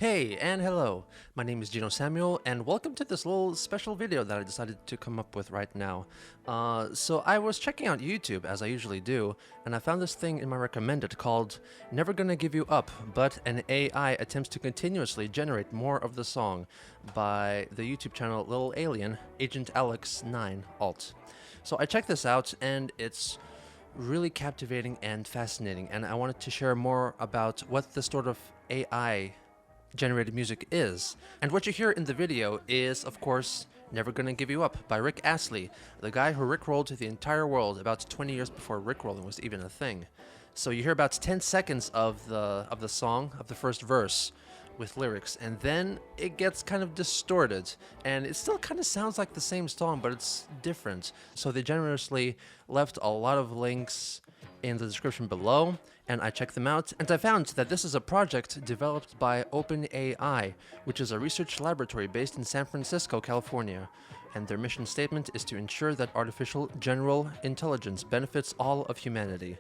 Hey and hello, my name is Geno Samuel and welcome to this little special video that I decided to come up with right now. So I was checking out YouTube as I usually do, and I found this thing in my recommended called Never Gonna Give You Up, but an AI attempts to continuously generate more of the song by the YouTube channel Little Alien, Agent Alex 9 Alt. So I checked this out and it's really captivating and fascinating, and I wanted to share more about what this sort of AI generated music is. And what you hear in the video is, of course, Never Gonna Give You Up by Rick Astley, the guy who rickrolled the entire world about 20 years before rickrolling was even a thing. So you hear about 10 seconds of the song, of the first verse, with lyrics, and then it gets kind of distorted, and it still kind of sounds like the same song, but it's different. So they generously left a lot of links in the description below, and I checked them out, and I found that this is a project developed by OpenAI, which is a research laboratory based in San Francisco, California. And their mission statement is to ensure that artificial general intelligence benefits all of humanity.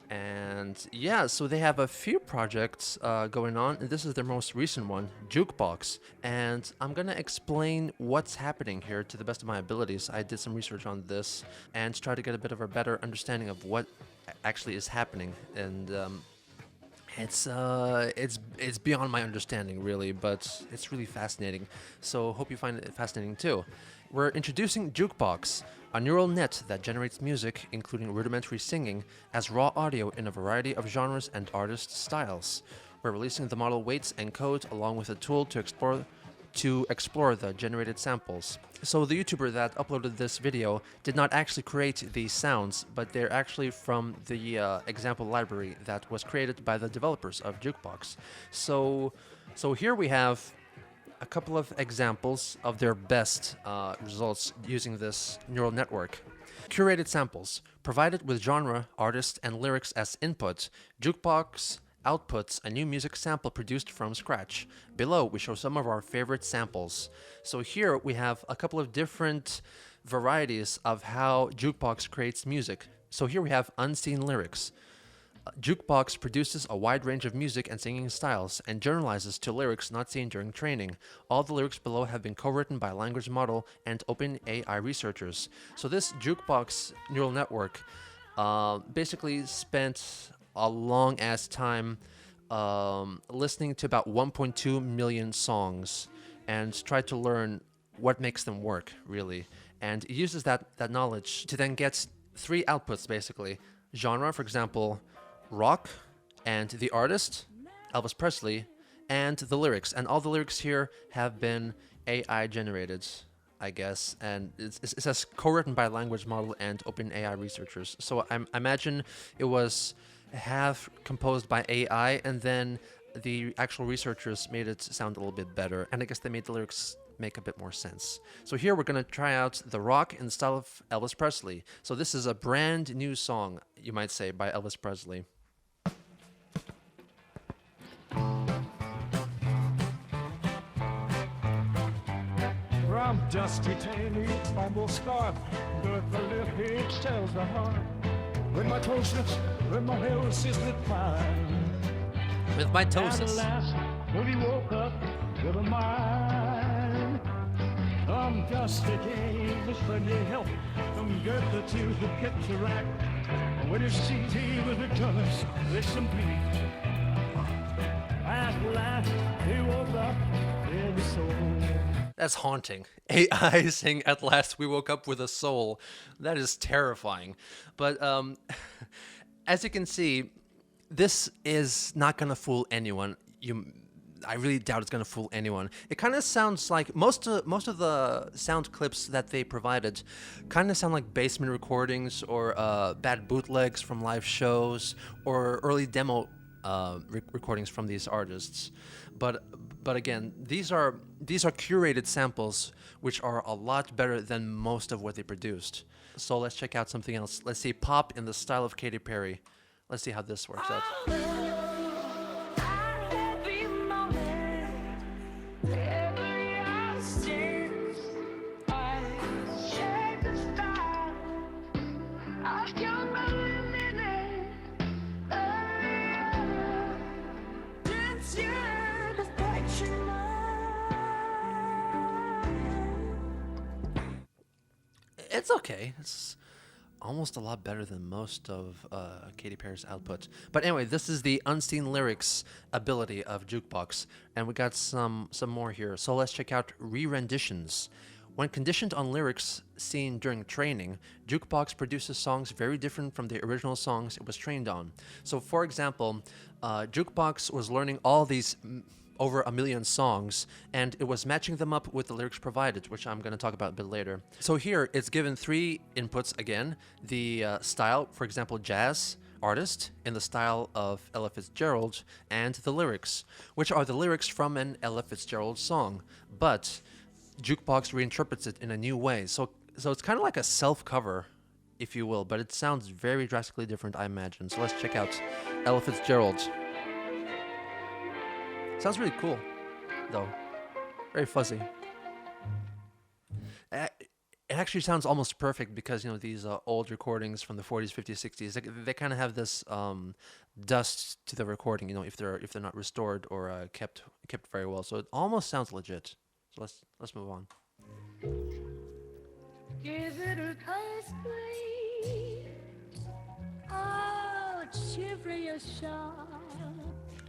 And yeah, so they have a few projects going on, and this is their most recent one, Jukebox. And I'm gonna explain what's happening here to the best of my abilities. I did some research on this and try to get a bit of a better understanding of what actually is happening. And it's beyond my understanding, really, but it's really fascinating. So hope you find it fascinating too. We're introducing Jukebox, a neural net that generates music, including rudimentary singing, as raw audio in a variety of genres and artist styles. We're releasing the model weights and code along with a tool to explore the generated samples. So the YouTuber that uploaded this video did not actually create these sounds, but they're actually from the example library that was created by the developers of Jukebox. So here we have a couple of examples of their best results using this neural network. Curated samples. Provided with genre, artist, and lyrics as input, Jukebox outputs a new music sample produced from scratch. Below, we show some of our favorite samples. So here we have a couple of different varieties of how Jukebox creates music. So here we have unseen lyrics. Jukebox produces a wide range of music and singing styles and generalizes to lyrics not seen during training. All the lyrics below have been co-written by a language model and OpenAI researchers. So this Jukebox neural network basically spent a long-ass time listening to about 1.2 million songs and tried to learn what makes them work, really. And it uses that knowledge to then get three outputs, basically. Genre, for example, rock, and the artist, Elvis Presley, and the lyrics. And all the lyrics here have been AI generated, I guess, and it says co-written by a language model and OpenAI researchers. So I imagine it was half composed by AI, and then the actual researchers made it sound a little bit better, and I guess they made the lyrics make a bit more sense. So here we're going to try out the rock in the style of Elvis Presley. So this is a brand new song, you might say, by Elvis Presley. From dusty tanny, almost scarred, but the lip hitch tells the heart. With my toe slips, with my hair sizzling fine. With my toe At slips. last, when he woke up with a mind. Dusty came with friendly help from Goethe to the picture rack. When he sees he was the colors, there's some peace. At last, he woke up in his soul. That's haunting. AI saying, "At last we woke up with a soul." That is terrifying. But as you can see, this is not gonna fool anyone. I really doubt it's gonna fool anyone. It kind of sounds like most of the sound clips that they provided kind of sound like basement recordings or bad bootlegs from live shows or early demo recordings from these artists. But again, these are curated samples, which are a lot better than most of what they produced. So let's check out something else. Let's see pop in the style of Katy Perry. Let's see how this works out. It's okay. It's almost a lot better than most of Katy Perry's output. But anyway, this is the unseen lyrics ability of Jukebox, and we got some more here. So let's check out re-renditions. When conditioned on lyrics seen during training, Jukebox produces songs very different from the original songs it was trained on. So, for example, Jukebox was learning all these over 1 million songs, and it was matching them up with the lyrics provided, which I'm going to talk about a bit later. So here, it's given 3 inputs again. The style, for example, jazz artist in the style of Ella Fitzgerald, and the lyrics, which are the lyrics from an Ella Fitzgerald song. But Jukebox reinterprets it in a new way. So it's kind of like a self-cover, if you will, but it sounds very drastically different, I imagine. So let's check out Ella Fitzgerald. Sounds really cool, though. Very fuzzy. It actually sounds almost perfect because, you know, these old recordings from the 40s, 50s, 60s, they kind of have this dust to the recording, you know, if they're not restored or kept very well. So it almost sounds legit. So let's move on. Is it a cosplay? Oh, Shivria Shaw.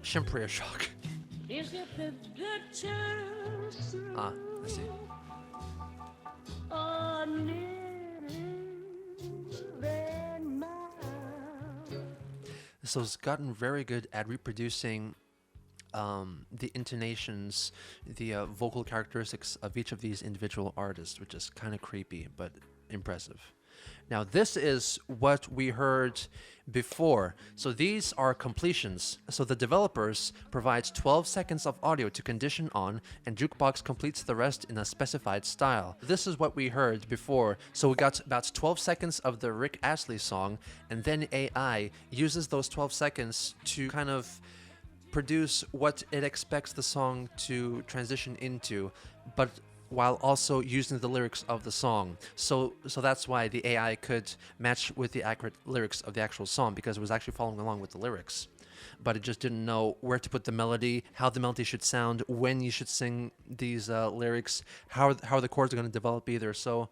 Shimpriya shock. Is it the pictures? I see. Oh, then mine. So it's gotten very good at reproducing the intonations, the vocal characteristics of each of these individual artists, which is kind of creepy, but impressive. Now, this is what we heard before. So these are completions. So the developers provide 12 seconds of audio to condition on, and Jukebox completes the rest in a specified style. This is what we heard before. So we got about 12 seconds of the Rick Astley song, and then AI uses those 12 seconds to kind of produce what it expects the song to transition into, but while also using the lyrics of the song. So that's why the AI could match with the accurate lyrics of the actual song, because it was actually following along with the lyrics. But it just didn't know where to put the melody, how the melody should sound, when you should sing these lyrics, how the chords are going to develop either. So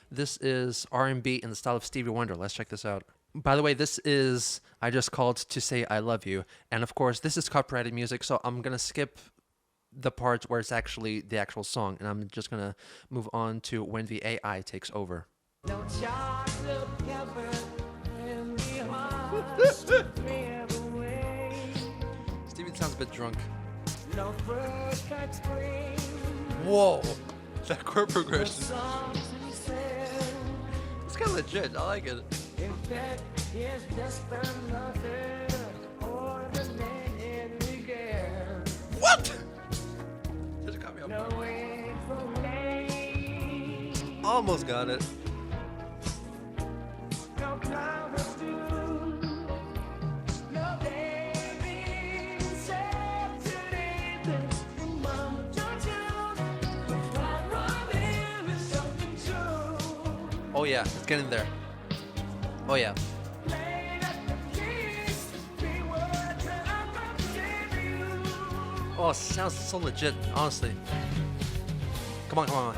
this is R&B in the style of Stevie Wonder. Let's check this out. By the way, this is I Just Called to Say I Love You. And of course, this is copyrighted music, so I'm going to skip the part where it's actually the actual song, and I'm just going to move on to when the AI takes over. Don't y'all look ever in the heart me away. Steven sounds a bit drunk. No first cut spring. Whoa! That chord The progression. songs he said, It's kind of legit. I like it. in fact, is just another ordinary girl. What? Just got me off. No way for me. Almost got it. No clouds do. No baby said today this mama don't you? What wrong is something true. Oh yeah, it's getting there. Oh yeah. Late at the keys, we were trying to save you. Oh, it sounds so legit, honestly. Come on, come on.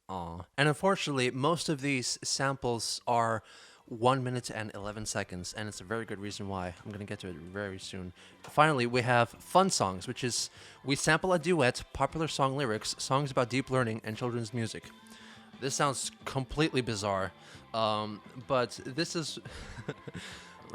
Aw. And unfortunately, most of these samples are 1 minute and 11 seconds, and it's a very good reason why. I'm going to get to it very soon. Finally, we have fun songs, which is we sample a duet, popular song lyrics, songs about deep learning, and children's music. This sounds completely bizarre, but this is...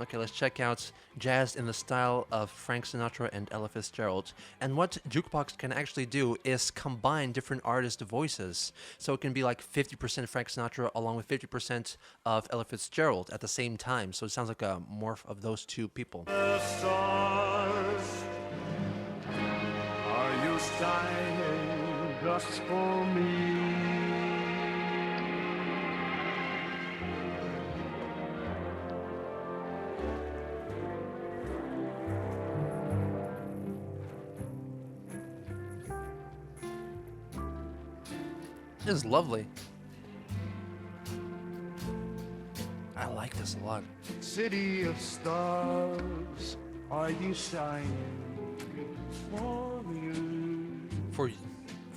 Okay, let's check out Jazz in the style of Frank Sinatra and Ella Fitzgerald. And what Jukebox can actually do is combine different artist voices. So it can be like 50% Frank Sinatra along with 50% of Ella Fitzgerald at the same time. So it sounds like a morph of those two people. The stars, are you shining just for me? This is lovely. I like this a lot. City of stars, are you shining for you?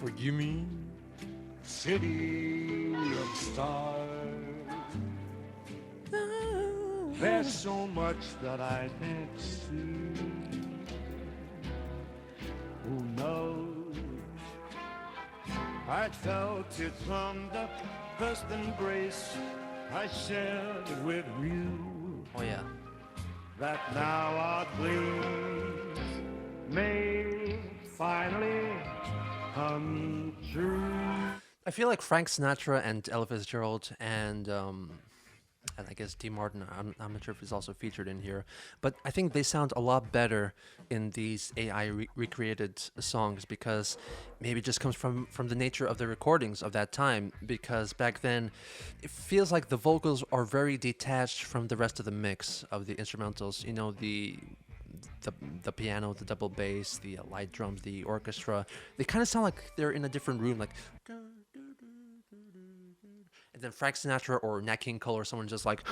Forgive me. City of stars. There's so much that I can't see. Who knows? I felt it from the first embrace I shared with you. Oh yeah. That now our dreams may finally come true. I feel like Frank Sinatra and Ella Fitzgerald and I guess D. Martin, I'm not sure if he's also featured in here, but I think they sound a lot better in these AI recreated songs because maybe it just comes from the nature of the recordings of that time, because back then it feels like the vocals are very detached from the rest of the mix of the instrumentals. You know, the piano, the double bass, the light drums, the orchestra, they kind of sound like they're in a different room, like. And then Frank Sinatra or Nat King Cole or someone just like.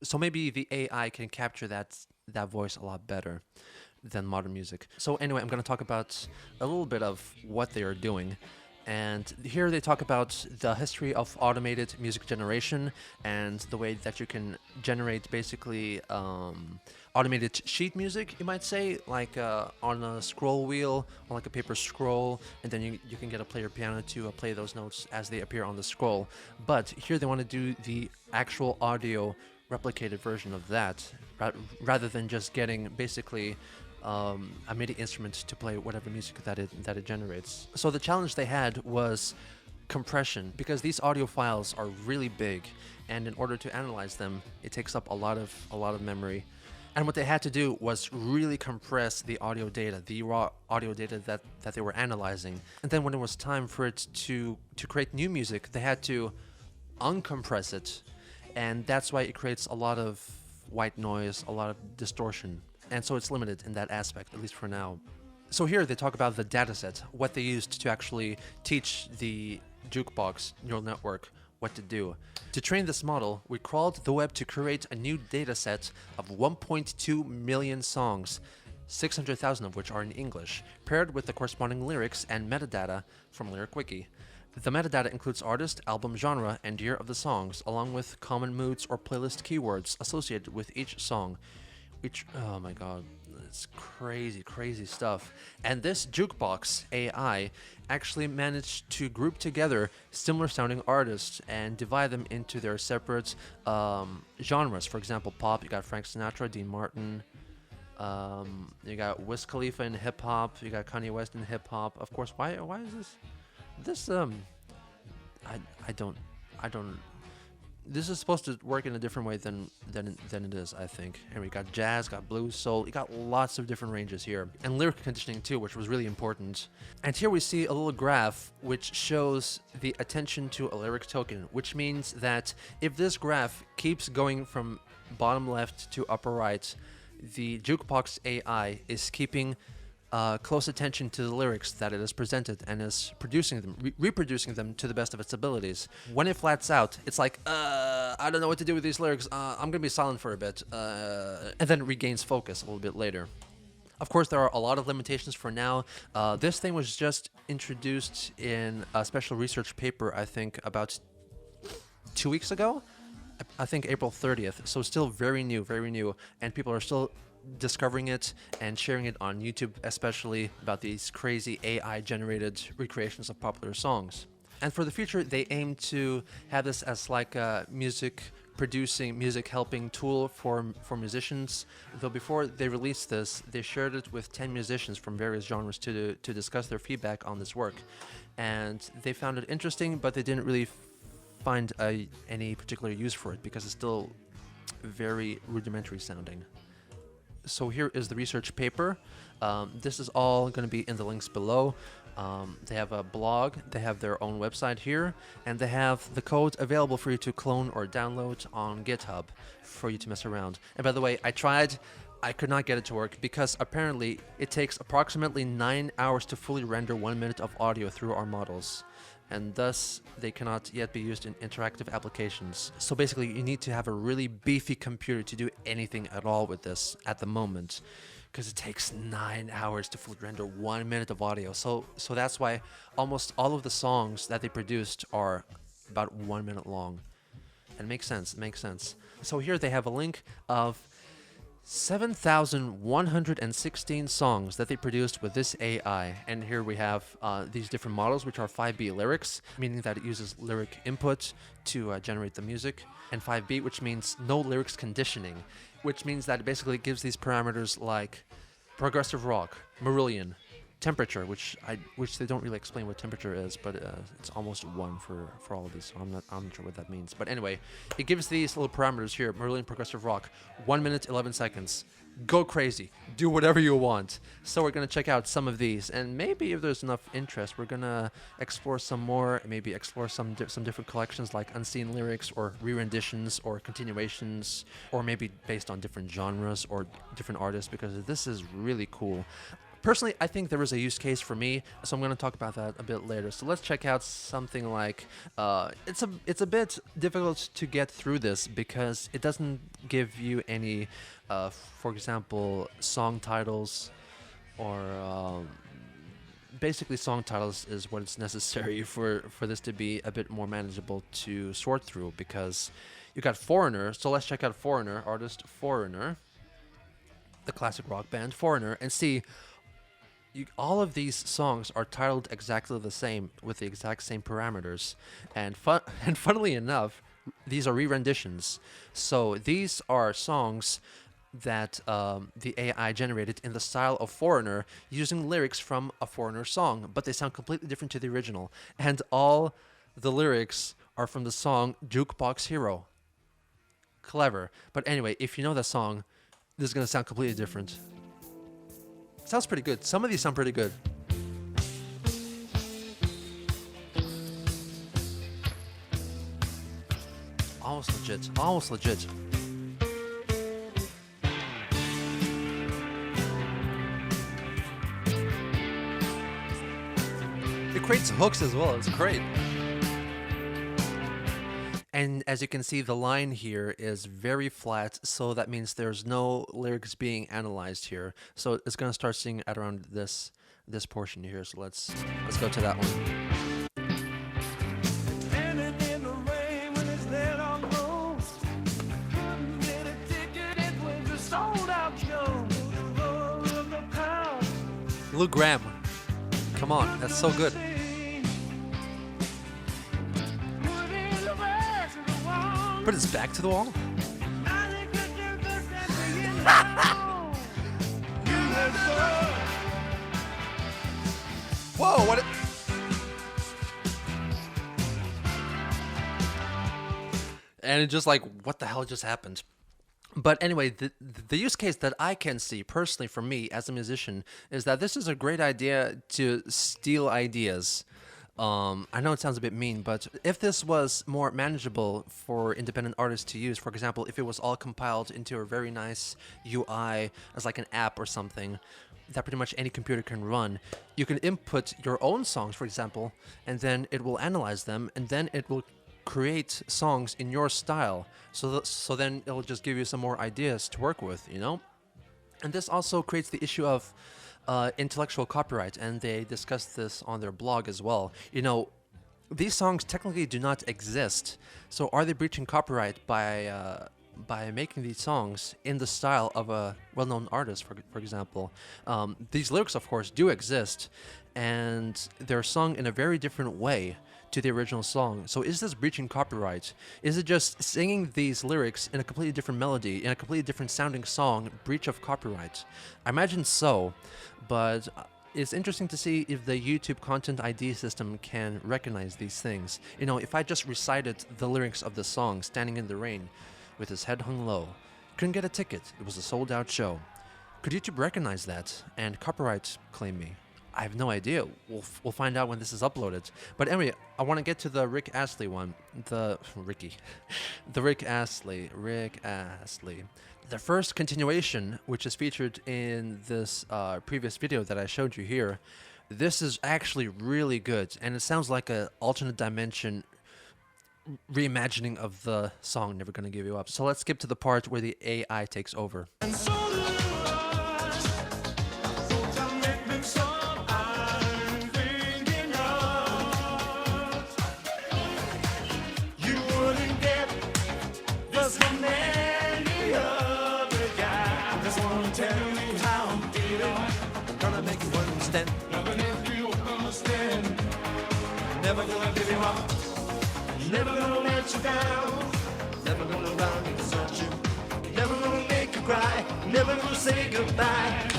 So maybe the AI can capture that voice a lot better than modern music. So anyway, I'm going to talk about a little bit of what they are doing. And here they talk about the history of automated music generation and the way that you can generate basically automated sheet music, you might say, like on a scroll wheel, on like a paper scroll, and then you can get a player piano to play those notes as they appear on the scroll. But here they want to do the actual audio replicated version of that, rather than just getting basically a MIDI instrument to play whatever music that it generates. So the challenge they had was compression, because these audio files are really big, and in order to analyze them, it takes up a lot of memory. And what they had to do was really compress the audio data, the raw audio data that they were analyzing. And then when it was time for it to create new music, they had to uncompress it, and that's why it creates a lot of white noise, a lot of distortion. And so it's limited in that aspect, at least for now. So here they talk about the dataset, what they used to actually teach the Jukebox neural network what to do. To train this model, we crawled the web to create a new dataset of 1.2 million songs, 600,000 of which are in English, paired with the corresponding lyrics and metadata from LyricWiki. The metadata includes artist, album genre, and year of the songs, along with common moods or playlist keywords associated with each song. Oh my god, it's crazy stuff. And this Jukebox AI actually managed to group together similar sounding artists and divide them into their separate genres. For example, pop, you got Frank Sinatra, Dean Martin, you got Wiz Khalifa in hip hop, you got Kanye West in hip hop. Of course, why is this I don't this is supposed to work in a different way than it is, I think. And we got jazz, got blues, soul, you got lots of different ranges here. And lyric conditioning too, which was really important. And here we see a little graph which shows the attention to a lyric token, which means that if this graph keeps going from bottom left to upper right, the Jukebox AI is keeping close attention to the lyrics that it is presented and is producing them, reproducing them to the best of its abilities. When it flats out, it's like, I don't know what to do with these lyrics, I'm gonna be silent for a bit, and then it regains focus a little bit later. Of course, there are a lot of limitations for now. This thing was just introduced in a special research paper, I think, about 2 weeks ago. I think April 30th, so still very new, and people are still discovering it and sharing it on YouTube, especially about these crazy AI-generated recreations of popular songs. And for the future, they aim to have this as like a music producing, music helping tool for musicians. Though before they released this, they shared it with 10 musicians from various genres to discuss their feedback on this work. And they found it interesting, but they didn't really find any particular use for it because it's still very rudimentary sounding. So here is the research paper. This is all going to be in the links below. They have a blog, they have their own website here, and they have the code available for you to clone or download on GitHub for you to mess around. And by the way, I could not get it to work because apparently it takes approximately 9 hours to fully render 1 minute of audio through our models, and thus they cannot yet be used in interactive applications. So basically you need to have a really beefy computer to do anything at all with this at the moment, because it takes 9 hours to fully render 1 minute of audio. So that's why almost all of the songs that they produced are about 1 minute long. And it makes sense. It makes sense. So here they have a link of 7,116 songs that they produced with this AI. And here we have these different models, which are 5B lyrics, meaning that it uses lyric input to generate the music, and 5B, which means no lyrics conditioning, which means that it basically gives these parameters like progressive rock, Marillion, temperature, which they don't really explain what temperature is, but it's almost 1 for all of these, so I'm not sure what that means. But anyway, it gives these little parameters here: Marillion, progressive rock, 1 minute 11 seconds. Go crazy, do whatever you want. So we're gonna check out some of these, and maybe if there's enough interest, we're gonna explore some more. Maybe explore some different collections like unseen lyrics, or re-renditions, or continuations, or maybe based on different genres or different artists, because this is really cool. Personally, I think there is a use case for me, so I'm going to talk about that a bit later. So let's check out something like, it's a bit difficult to get through this because it doesn't give you any, for example, song titles, or basically song titles is what is necessary for this to be a bit more manageable to sort through, because you got Foreigner. So let's check out Foreigner, artist Foreigner, the classic rock band Foreigner, and see. All of these songs are titled exactly the same with the exact same parameters, and funnily enough, these are re-renditions. So these are songs that the AI generated in the style of Foreigner, using lyrics from a Foreigner song, but they sound completely different to the original. And all the lyrics are from the song Jukebox Hero. Clever. But anyway, if you know that song, this is going to sound completely different. Sounds pretty good. Some of these sound pretty good. Almost legit. Almost legit. It creates hooks as well. It's great. And as you can see, the line here is very flat, so that means there's no lyrics being analyzed here. So it's going to start singing at around this portion here. So let's go to that one. Standing in the rain when it's dead on road. Couldn't get a ticket, it was a sold out show. The roar of the crowd. Lou Graham. Come on, that's so good. Put his back to the wall? Whoa, what? And it's just like, what the hell just happened? But anyway, the use case that I can see personally for me as a musician is that this is a great idea to steal ideas. I know it sounds a bit mean, but if this was more manageable for independent artists to use, for example, if it was all compiled into a very nice UI as like an app or something that pretty much any computer can run, you can input your own songs, for example, and then it will analyze them, and then it will create songs in your style. So then it'll just give you some more ideas to work with, you know? And this also creates the issue of intellectual copyright, and they discuss this on their blog as well. You know, these songs technically do not exist, so are they breaching copyright by making these songs in the style of a well-known artist, for example? These lyrics, of course, do exist, and they're sung in a very different way to the original song. So is this breaching copyright? Is it just singing these lyrics in a completely different melody, in a completely different sounding song, breach of copyright? I imagine so, but it's interesting to see if the YouTube Content ID system can recognize these things. You know, if I just recited the lyrics of the song, Standing in the Rain, with his head hung low, couldn't get a ticket, it was a sold-out show. Could YouTube recognize that and copyright claim me? I have no idea. We'll find out when this is uploaded. But anyway, I want to get to the Rick Astley one. The Rick Astley. The first continuation, which is featured in this previous video that I showed you here. This is actually really good, and it sounds like an alternate dimension reimagining of the song Never Gonna Give You Up. So let's skip to the part where the AI takes over. And so do I. understand. Even if you understand, never gonna give you up, never gonna let you down, never gonna round and desert you, never gonna make you cry, never gonna say goodbye.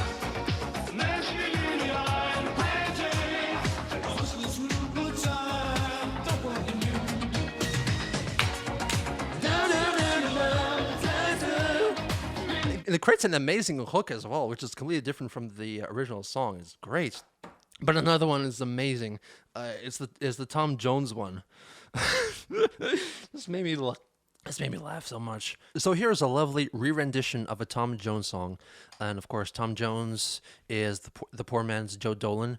And it creates an amazing hook as well, which is completely different from the original song. It's great. But another one is amazing. It's the Tom Jones one. This made me laugh so much. So here's a lovely re-rendition of a Tom Jones song, and of course Tom Jones is the poor man's Joe Dolan,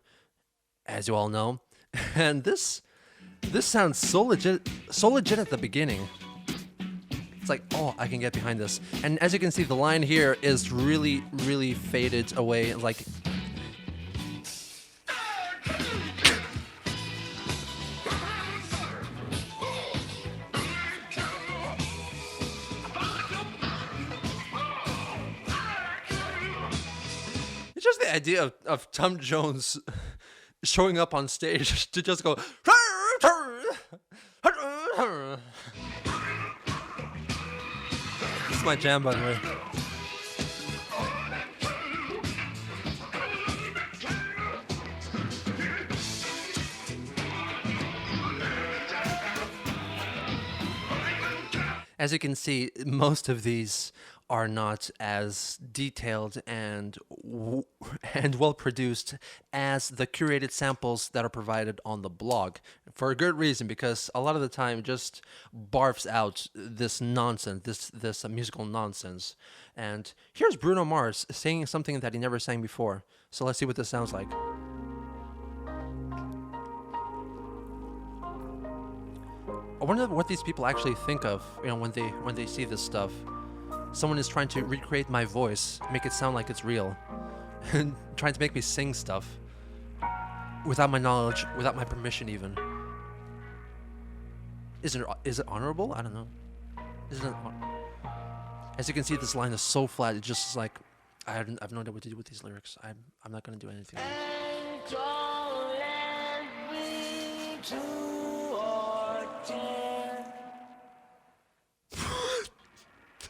as you all know. And this sounds so legit at the beginning. It's like, oh, I can get behind this. And as you can see, the line here is really, really faded away. Like, it's just the idea of Tom Jones showing up on stage to just go. This is my jam, by the way. As you can see, most of these are not as detailed and well produced as the curated samples that are provided on the blog, for a good reason, because a lot of the time it just barfs out this nonsense, this musical nonsense. And here's Bruno Mars singing something that he never sang before. So let's see what this sounds like. I wonder what these people actually think of, when they see this stuff. Someone is trying to recreate my voice, make it sound like it's real, and trying to make me sing stuff without my knowledge, without my permission even. Is it honorable? I don't know. As you can see, this line is so flat. It's just like I've no idea what to do with these lyrics. I'm not gonna do anything.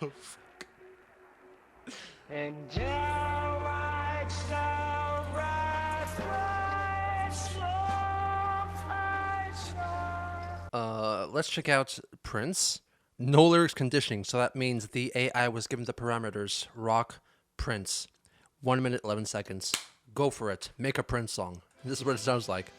The fuck? And down right, down right, slow. Let's check out Prince. No lyrics conditioning, so that means the AI was given the parameters rock Prince. 1 minute 11 seconds. Go for it. Make a Prince song. This is what it sounds like.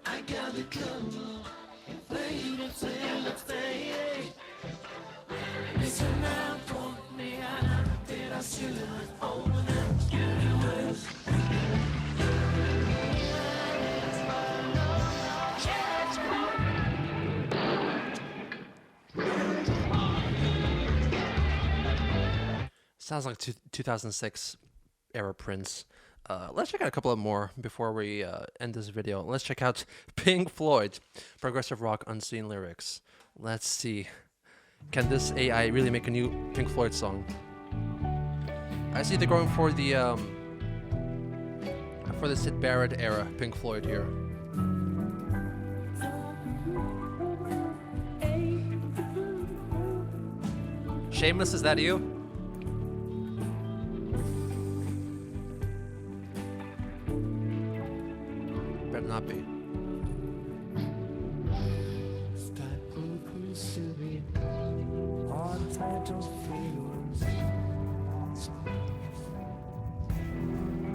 I got the color and play the thing. Listen now for me, I did I see it open up universe. Sounds like 2006 era Prince. Let's check out a couple of more before we end this video. Let's check out Pink Floyd, progressive rock unseen lyrics. Let's see. Can this AI really make a new Pink Floyd song? I see they're going for the Syd Barrett era Pink Floyd here. Seamus, is that you? Better not be.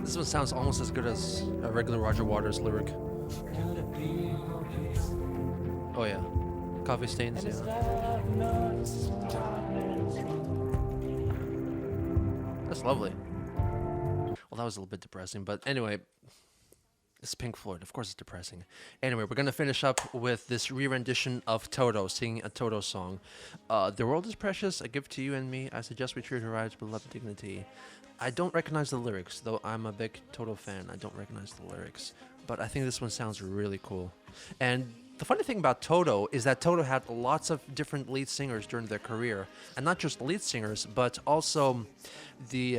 This one sounds almost as good as a regular Roger Waters lyric. Oh yeah, coffee stains, yeah. That's lovely. Well, that was a little bit depressing, but anyway. It's Pink Floyd. Of course, it's depressing. Anyway, we're gonna finish up with this re-rendition of Toto singing a Toto song. The world is precious, a gift to you and me. I suggest we treat her rights with love and dignity. I don't recognize the lyrics, though I'm a big Toto fan. I don't recognize the lyrics, but I think this one sounds really cool. And the funny thing about Toto is that Toto had lots of different lead singers during their career, and not just lead singers, but also the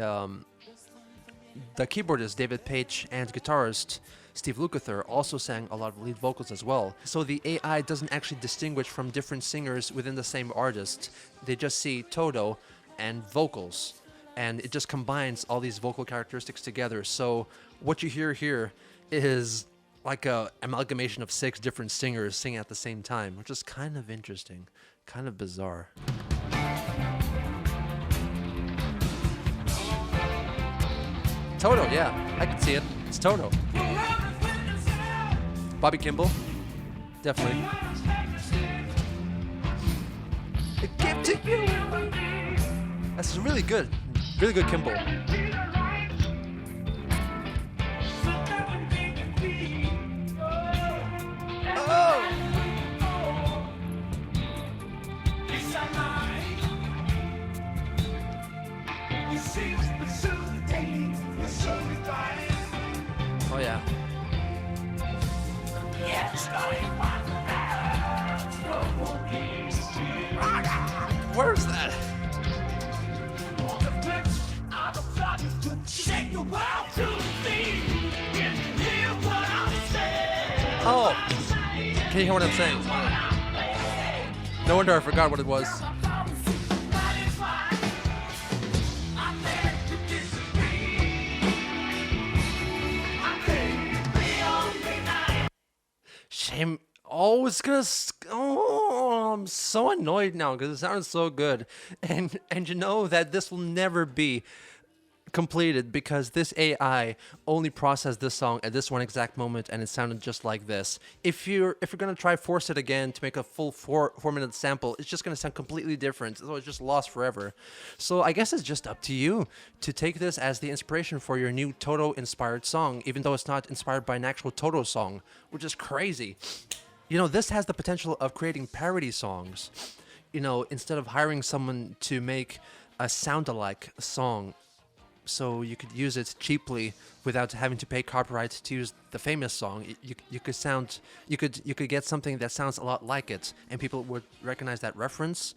keyboardist David Page and guitarist Steve Lukather also sang a lot of lead vocals as well. So the AI doesn't actually distinguish from different singers within the same artist. They just see Toto and vocals, and it just combines all these vocal characteristics together. So what you hear here is like a amalgamation of 6 different singers singing at the same time, which is kind of interesting, kind of bizarre. Toto, yeah, I can see it. It's Toto. Bobby Kimball, definitely. A gift to you. That's really good Kimball. Oh! Oh yeah. Where's that? Oh! Can you hear what I'm saying? No wonder I forgot what it was. Shame. Oh, it's gonna. Oh, I'm so annoyed now because it sounds so good, and you know that this will never be completed because this AI only processed this song at this one exact moment, and it sounded just like this. If you're gonna try force it again to make a full 4-minute sample, it's just gonna sound completely different. So it's just lost forever. So I guess it's just up to you to take this as the inspiration for your new Toto-inspired song, even though it's not inspired by an actual Toto song, which is crazy. You know, this has the potential of creating parody songs. You know, instead of hiring someone to make a sound-alike song, so you could use it cheaply without having to pay copyright to use the famous song. You could get something that sounds a lot like it, and people would recognize that reference.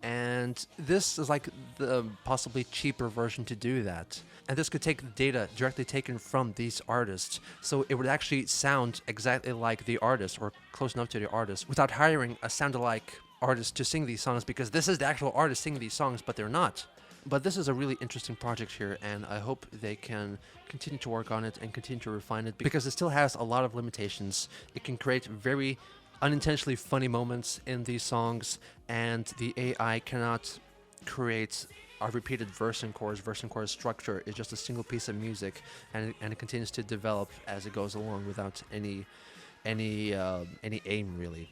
And this is like the possibly cheaper version to do that. And this could take data directly taken from these artists, so it would actually sound exactly like the artist or close enough to the artist without hiring a sound-alike artist to sing these songs, because this is the actual artist singing these songs, but they're not. But this is a really interesting project here, and I hope they can continue to work on it and continue to refine it, because it still has a lot of limitations. It can create very unintentionally funny moments in these songs, and the AI cannot create a repeated verse and chorus structure. It's just a single piece of music, and it continues to develop as it goes along without any aim really.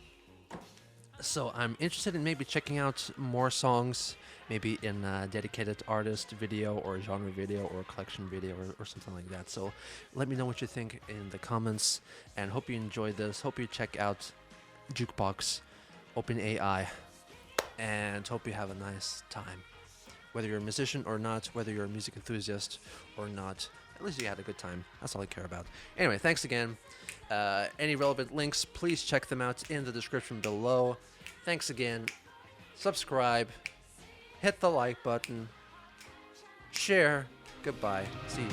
So I'm interested in maybe checking out more songs, maybe in a dedicated artist video or genre video or collection video or something like that. So let me know what you think in the comments, and hope you enjoyed this. Hope you check out Jukebox, OpenAI, and hope you have a nice time. Whether you're a musician or not, whether you're a music enthusiast or not, at least you had a good time. That's all I care about. Anyway, thanks again. Any relevant links, please check them out in the description below. Thanks again. Subscribe. Hit the like button. Share. Goodbye. See you.